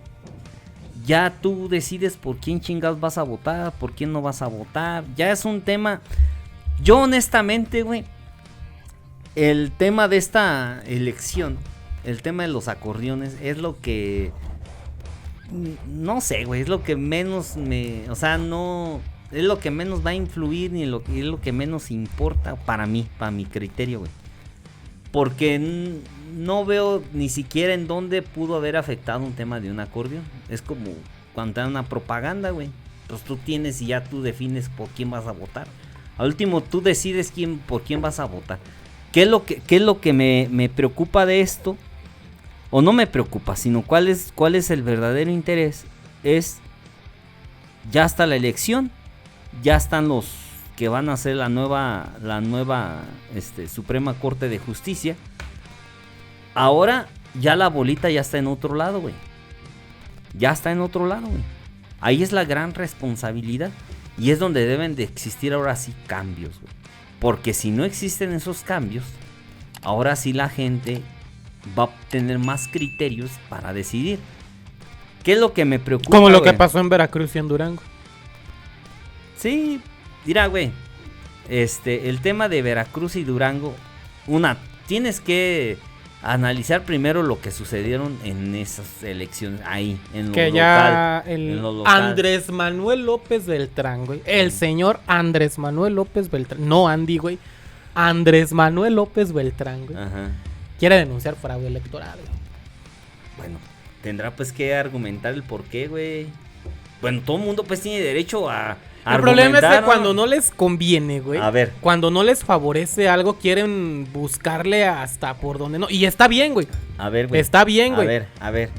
S2: ya tú decides por quién chingados vas a votar, por quién no vas a votar, ya es un tema. Yo honestamente, güey, el tema de esta elección, el tema de los acordeones es lo que, no sé, güey, es lo que menos o sea, no, es lo que menos va a influir ni es lo que menos importa para mí, para mi criterio, güey. Porque no veo ni siquiera en dónde pudo haber afectado un tema de un acordeón. Es como cuando te dan una propaganda, güey. Pues tú tienes y ya tú defines por quién vas a votar. Al último tú decides por quién vas a votar. ¿Qué es lo que me preocupa de esto? O no me preocupa, sino cuál es el verdadero interés. Es, ya está la elección, ya están los que van a ser la nueva Suprema Corte de Justicia. Ahora ya la bolita ya está en otro lado, güey. Ya está en otro lado, güey. Ahí es la gran responsabilidad. Y es donde deben de existir ahora sí cambios, güey. Porque si no existen esos cambios, ahora sí la gente va a tener más criterios para decidir. ¿Qué es lo que me preocupa?
S1: Como lo
S2: güey?
S1: que pasó en Veracruz y en Durango.
S2: Sí, mira, güey. El tema de Veracruz y Durango, tienes que analizar primero lo que sucedieron en esas elecciones ahí, en lo
S1: Que
S2: local.
S1: ya
S2: en lo local.
S1: Andrés Manuel López Beltrán, güey. El señor Andrés Manuel López Beltrán. No Andy, güey. Andrés Manuel López Beltrán, güey.
S2: Ajá.
S1: Quiere denunciar fraude electoral, güey.
S2: Bueno, tendrá pues que argumentar el por qué, güey. Bueno, todo el mundo pues tiene derecho a
S1: El problema es que
S2: argumentar,
S1: cuando no les conviene, güey.
S2: A ver.
S1: Cuando no les favorece algo, quieren buscarle hasta por donde no. Y está bien, güey.
S2: A ver, güey.
S1: Está bien, güey.
S2: A ver,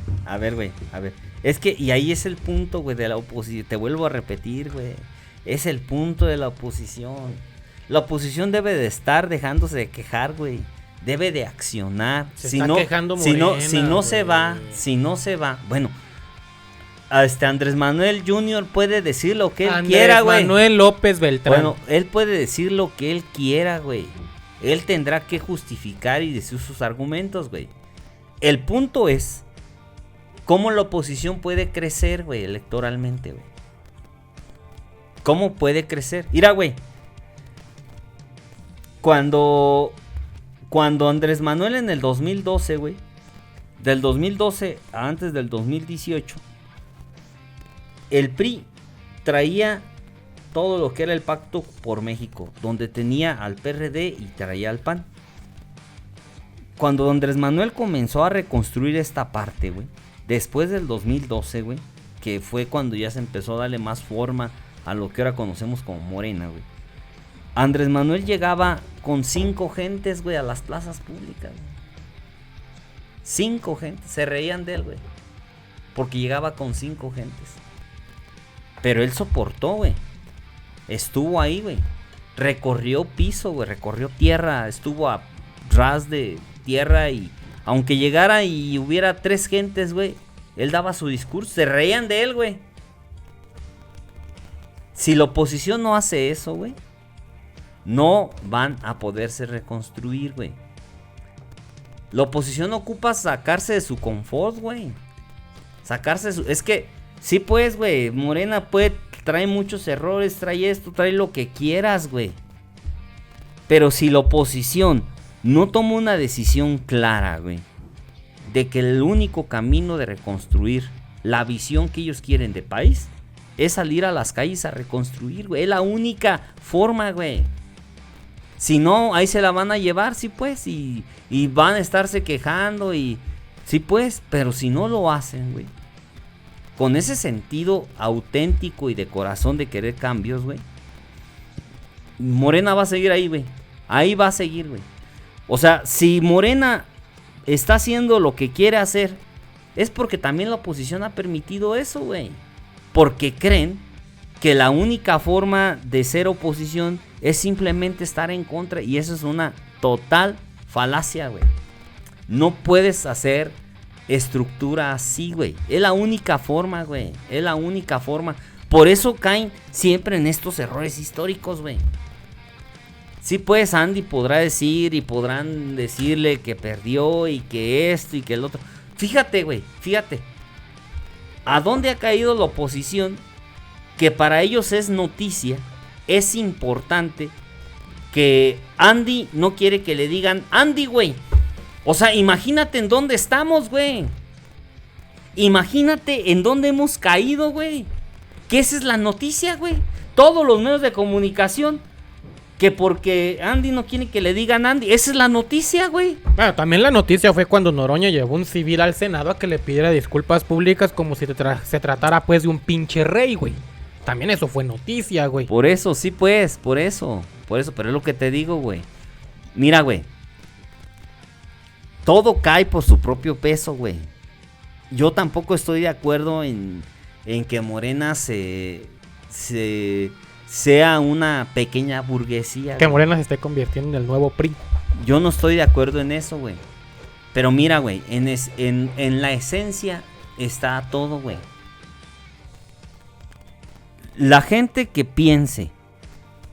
S2: güey. A ver. Es que, y ahí es el punto, güey, de la oposición. Te vuelvo a repetir, güey. Es el punto de la oposición. La oposición debe de estar dejándose de quejar, güey. Debe de accionar.
S1: Se está quejando
S2: si no
S1: Morena,
S2: se va, bueno. Andrés Manuel Jr. puede decir lo que él quiera, güey.
S1: Andrés Manuel López Beltrán.
S2: Bueno, él puede decir lo que él quiera, güey. Él tendrá que justificar y decir sus argumentos, güey. El punto es cómo la oposición puede crecer, güey, electoralmente, güey. ¿Cómo puede crecer? Mira, güey. Cuando Andrés Manuel en el 2012, güey, del 2012 a antes del 2018, el PRI traía todo lo que era el Pacto por México, donde tenía al PRD y traía al PAN. Cuando Andrés Manuel comenzó a reconstruir esta parte, güey, después del 2012, güey, que fue cuando ya se empezó a darle más forma a lo que ahora conocemos como Morena, güey. Andrés Manuel llegaba con 5 gentes, güey, a las plazas públicas, güey. 5 gentes, se reían de él, güey, porque llegaba con 5 gentes. Pero él soportó, güey. Estuvo ahí, güey. Recorrió piso, güey. Recorrió tierra. Estuvo a ras de tierra. Y aunque llegara y hubiera 3 gentes, güey, él daba su discurso. Se reían de él, güey. Si la oposición no hace eso, güey, no van a poderse reconstruir, güey. La oposición ocupa sacarse de su confort, güey. Sacarse de su... Es que... Sí, pues, güey, Morena trae muchos errores, trae esto, trae lo que quieras, güey. Pero si la oposición no toma una decisión clara, güey, de que el único camino de reconstruir la visión que ellos quieren de país es salir a las calles a reconstruir, güey. Es la única forma, güey. Si no, ahí se la van a llevar, sí, pues, y van a estarse quejando y... Sí, pues, pero si no lo hacen, güey, con ese sentido auténtico y de corazón de querer cambios, güey, Morena va a seguir ahí, güey. Ahí va a seguir, güey. O sea, si Morena está haciendo lo que quiere hacer, es porque también la oposición ha permitido eso, güey. Porque creen que la única forma de ser oposición es simplemente estar en contra. Y eso es una total falacia, güey. No puedes hacer estructura así, güey. Es la única forma, güey. Es la única forma. Por eso caen siempre en estos errores históricos, güey. Sí, pues Andy podrá decir y podrán decirle que perdió y que esto y que el otro. Fíjate, güey, fíjate. ¿A dónde ha caído la oposición? Que para ellos es noticia, es importante, que Andy no quiere que le digan Andy, güey. O sea, imagínate en dónde estamos, güey. Imagínate en dónde hemos caído, güey. Que esa es la noticia, güey. Todos los medios de comunicación, que porque Andy no quiere que le digan Andy. Esa es la noticia, güey.
S1: Bueno, también la noticia fue cuando Noroña llevó un civil al Senado a que le pidiera disculpas públicas como si se tratara pues de un pinche rey, güey. También eso fue noticia, güey.
S2: Por eso, sí, pues, por eso, pero es lo que te digo, güey. Mira, güey. Todo cae por su propio peso, güey. Yo tampoco estoy de acuerdo en que Morena sea una pequeña burguesía.
S1: Que
S2: güey.
S1: Morena se esté convirtiendo en el nuevo PRI.
S2: Yo no estoy de acuerdo en eso, güey. Pero mira, güey, en la esencia está todo, güey. La gente que piense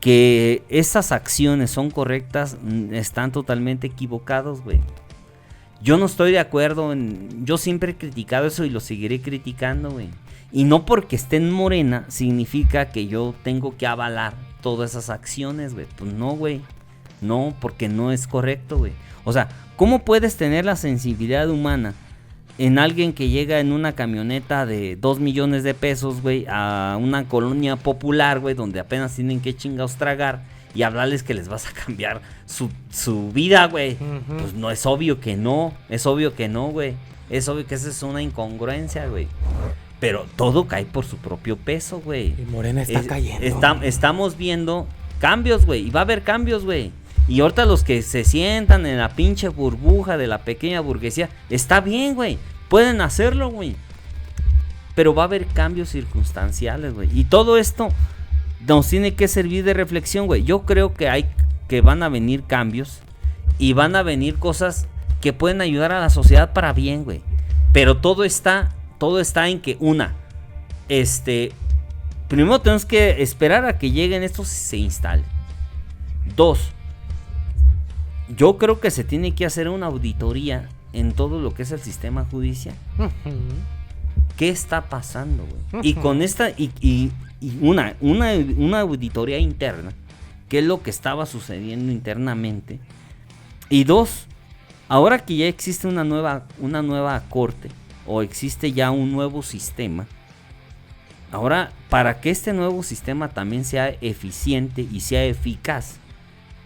S2: que esas acciones son correctas, están totalmente equivocados, güey. Yo no estoy de acuerdo yo siempre he criticado eso y lo seguiré criticando, güey. Y no porque esté en Morena significa que yo tengo que avalar todas esas acciones, güey. Pues no, güey. No, porque no es correcto, güey. O sea, ¿cómo puedes tener la sensibilidad humana en alguien que llega en una camioneta de 2 millones de pesos, güey, a una colonia popular, güey, donde apenas tienen que chingados tragar y hablarles que les vas a cambiar su vida, güey? Uh-huh. Pues no, es obvio que no, güey. Es obvio que esa es una incongruencia, güey. Pero todo cae por su propio peso, güey.
S1: Y Morena está cayendo.
S2: Estamos viendo cambios, güey, y va a haber cambios, güey. Y ahorita los que se sientan en la pinche burbuja de la pequeña burguesía, está bien, güey. Pueden hacerlo, güey. Pero va a haber cambios circunstanciales, güey. Y todo esto nos tiene que servir de reflexión, güey. Yo creo que van a venir cambios y van a venir cosas que pueden ayudar a la sociedad para bien, güey. Pero todo está en que primero tenemos que esperar a que lleguen estos y se instalen. 2, yo creo que se tiene que hacer una auditoría en todo lo que es el sistema judicial. Uh-huh. ¿Qué está pasando, güey? Uh-huh. Y con esta y una auditoría interna, qué es lo que estaba sucediendo internamente. Y 2, ahora que ya existe una nueva corte o existe ya un nuevo sistema, ahora para que este nuevo sistema también sea eficiente y sea eficaz,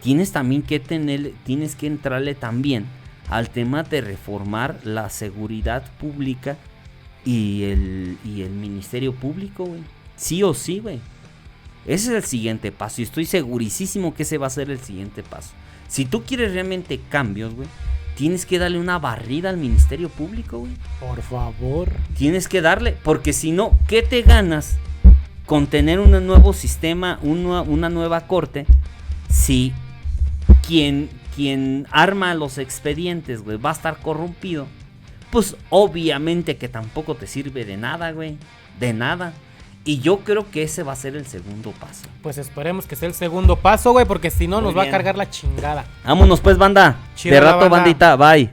S2: tienes que entrarle también al tema de reformar la seguridad pública y el Ministerio Público, güey. Sí o sí, güey. Ese es el siguiente paso y estoy segurísimo que ese va a ser el siguiente paso. Si tú quieres realmente cambios, güey, tienes que darle una barrida al Ministerio Público, güey.
S1: Por favor.
S2: Tienes que darle, porque si no, ¿qué te ganas con tener un nuevo sistema, una nueva corte, si quien arma los expedientes, güey, va a estar corrompido? Pues obviamente que tampoco te sirve de nada, güey. De nada. Y yo creo que ese va a ser el segundo paso.
S1: Pues esperemos que sea el segundo paso, güey, porque si no nos va a cargar la chingada.
S2: Vámonos pues, banda.
S1: Chido,
S2: de rato,
S1: banda.
S2: Bandita. Bye.